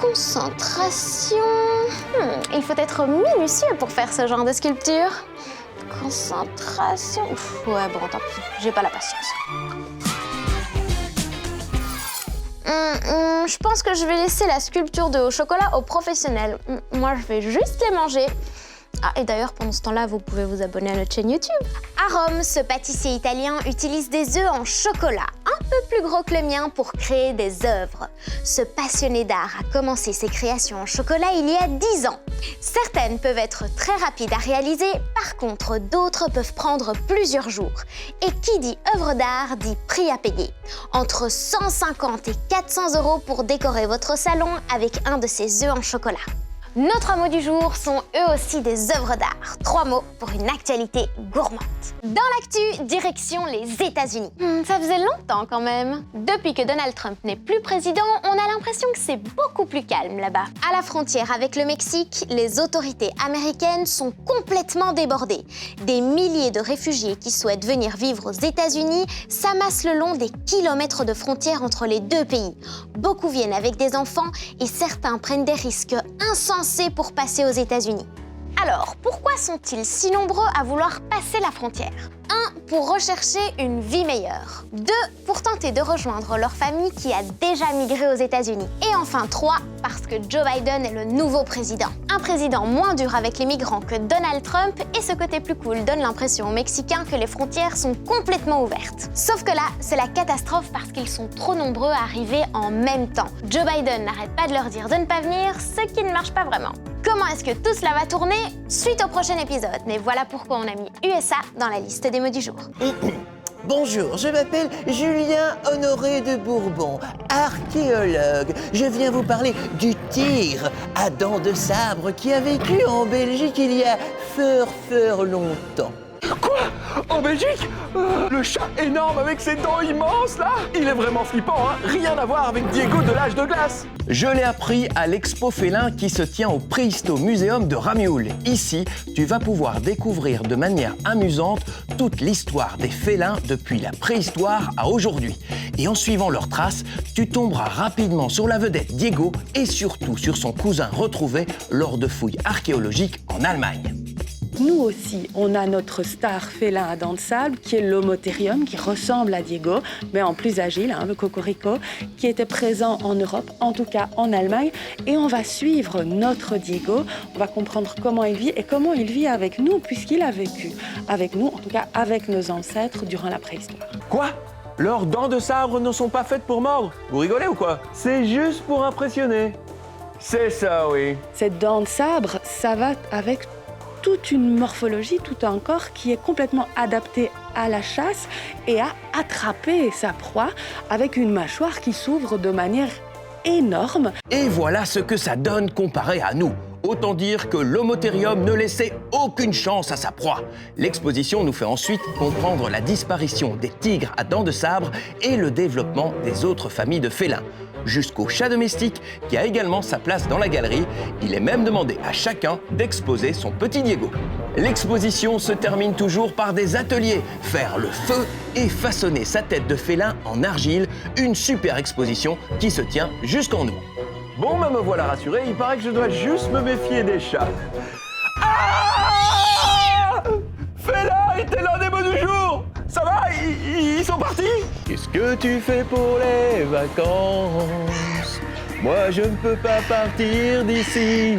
Concentration. Il faut être minutieux pour faire ce genre de sculpture. Concentration. Ouais, bon, tant pis, j'ai pas la patience. Je pense que je vais laisser la sculpture de au chocolat aux professionnels. Moi, je vais juste les manger. Ah, et d'ailleurs, pendant ce temps-là, vous pouvez vous abonner à notre chaîne YouTube. À Rome, ce pâtissier italien utilise des œufs en chocolat, un peu plus gros que le mien, pour créer des œuvres. Ce passionné d'art a commencé ses créations en chocolat il y a 10 ans. Certaines peuvent être très rapides à réaliser, par contre, d'autres peuvent prendre plusieurs jours. Et qui dit œuvre d'art dit prix à payer. Entre 150 et 400 € pour décorer votre salon avec un de ces œufs en chocolat. Nos 3 mots du jour sont eux aussi des œuvres d'art. 3 mots pour une actualité gourmande. Dans l'actu, direction les États-Unis. Ça faisait longtemps quand même. Depuis que Donald Trump n'est plus président, on a l'impression que c'est beaucoup plus calme là-bas. À la frontière avec le Mexique, les autorités américaines sont complètement débordées. Des milliers de réfugiés qui souhaitent venir vivre aux États-Unis s'amassent le long des kilomètres de frontières entre les deux pays. Beaucoup viennent avec des enfants et certains prennent des risques insensés pour passer aux États-Unis. Alors, pourquoi sont-ils si nombreux à vouloir passer la frontière? 1. Pour rechercher une vie meilleure. 2. Pour tenter de rejoindre leur famille qui a déjà migré aux États-Unis. Et enfin 3. Parce que Joe Biden est le nouveau président. Un président moins dur avec les migrants que Donald Trump, et ce côté plus cool donne l'impression aux Mexicains que les frontières sont complètement ouvertes. Sauf que là, c'est la catastrophe parce qu'ils sont trop nombreux à arriver en même temps. Joe Biden n'arrête pas de leur dire de ne pas venir, ce qui ne marche pas vraiment. Comment est-ce que tout cela va tourner? Suite au prochain épisode. Mais voilà pourquoi on a mis USA dans la liste des mots du jour. Bonjour, je m'appelle Julien Honoré de Bourbon, archéologue. Je viens vous parler du tigre à dents de sabre qui a vécu en Belgique il y a fort longtemps. Quoi? En Belgique? Le chat énorme avec ses dents immenses là? Il est vraiment flippant, hein? Rien à voir avec Diego de l'âge de glace. Je l'ai appris à l'Expo Félin qui se tient au Préhisto Museum de Ramioul. Ici, tu vas pouvoir découvrir de manière amusante toute l'histoire des félins depuis la préhistoire à aujourd'hui. Et en suivant leurs traces, tu tomberas rapidement sur la vedette Diego et surtout sur son cousin retrouvé lors de fouilles archéologiques en Allemagne. Nous aussi, on a notre star félin à dents de sable, qui est l'Homotherium, qui ressemble à Diego, mais en plus agile, le cocorico, qui était présent en Europe, en tout cas en Allemagne. Et on va suivre notre Diego, on va comprendre comment il vit et comment il vit avec nous, puisqu'il a vécu avec nous, en tout cas avec nos ancêtres, durant la préhistoire. Quoi? Leurs dents de sabre ne sont pas faites pour mordre? Vous rigolez ou quoi? C'est juste pour impressionner. C'est ça, oui. Cette dent de sabre, ça va avec toute une morphologie, tout un corps qui est complètement adapté à la chasse et à attraper sa proie avec une mâchoire qui s'ouvre de manière énorme. Et voilà ce que ça donne comparé à nous. Autant dire que l'Homotherium ne laissait aucune chance à sa proie. L'exposition nous fait ensuite comprendre la disparition des tigres à dents de sabre et le développement des autres familles de félins. Jusqu'au chat domestique qui a également sa place dans la galerie. Il est même demandé à chacun d'exposer son petit Diego. L'exposition se termine toujours par des ateliers, faire le feu et façonner sa tête de félin en argile, une super exposition qui se tient jusqu'en août. Bon, me voilà rassuré, il paraît que je dois juste me méfier des chats. Ah! Félin était l'un des mots du jour! Ça va? Ils sont partis? Qu'est-ce que tu fais pour les vacances? Moi, je ne peux pas partir d'ici.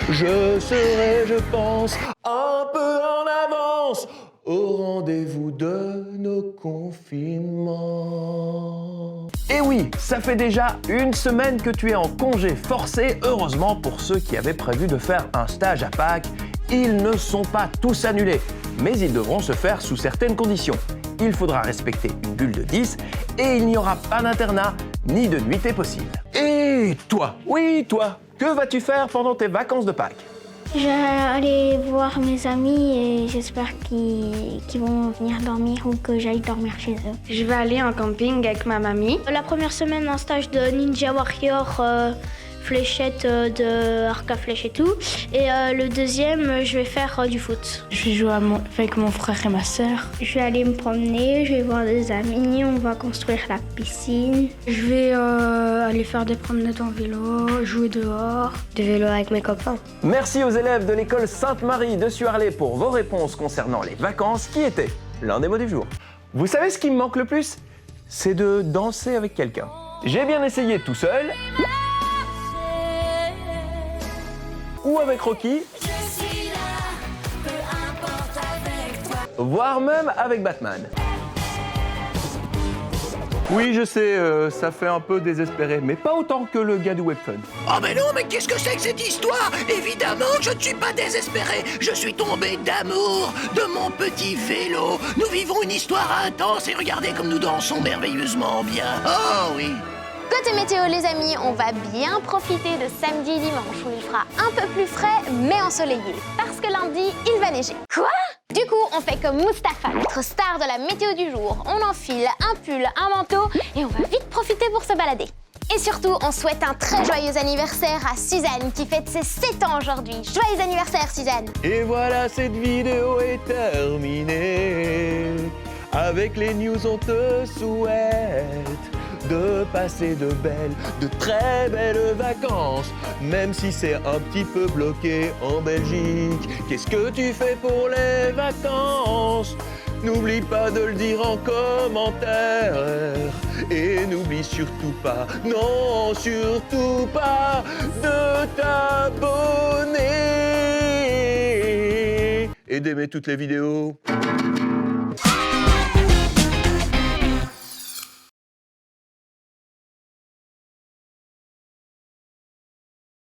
Je serai, je pense, un peu en avance au rendez-vous de nos confinements. Et oui, ça fait déjà une semaine que tu es en congé forcé. Heureusement pour ceux qui avaient prévu de faire un stage à Pâques, ils ne sont pas tous annulés, mais ils devront se faire sous certaines conditions. Il faudra respecter une bulle de 10 et il n'y aura pas d'internat ni de nuitée possible. Et toi? Oui, toi, que vas-tu faire pendant tes vacances de Pâques? Je vais aller voir mes amis et j'espère qu'ils vont venir dormir ou que j'aille dormir chez eux. Je vais aller en camping avec ma mamie. La première semaine, un stage de Ninja Warrior fléchettes de arc à flèche et tout. Et le deuxième, je vais faire du foot. Je vais jouer avec mon frère et ma sœur. Je vais aller me promener, je vais voir des amis, on va construire la piscine. Je vais aller faire des promenades en vélo, jouer dehors. Du vélo avec mes copains. Merci aux élèves de l'école Sainte-Marie de Suarlé pour vos réponses concernant les vacances qui étaient l'un des mots du jour. Vous savez ce qui me manque le plus? C'est de danser avec quelqu'un. J'ai bien essayé tout seul ou avec Rocky, voire même avec Batman. Oui, je sais, ça fait un peu désespéré, mais pas autant que le gars du Webfun. Oh mais non, mais qu'est-ce que c'est que cette histoire? Évidemment que je ne suis pas désespéré. Je suis tombé d'amour de mon petit vélo. Nous vivons une histoire intense et regardez comme nous dansons merveilleusement bien. Oh oui. Côté météo, les amis, on va bien profiter de samedi et dimanche où il fera un peu plus frais mais ensoleillé. Parce que lundi, il va neiger. Quoi? Du coup, on fait comme Mustapha, notre star de la météo du jour. On enfile un pull, un manteau et on va vite profiter pour se balader. Et surtout, on souhaite un très joyeux anniversaire à Suzanne qui fête ses 7 ans aujourd'hui. Joyeux anniversaire, Suzanne! Et voilà, cette vidéo est terminée. Avec les news, on te souhaite de passer de très belles vacances, même si c'est un petit peu bloqué en Belgique. Qu'est-ce que tu fais pour les vacances? N'oublie pas de le dire en commentaire. Et n'oublie surtout pas, non, surtout pas, de t'abonner et d'aimer toutes les vidéos.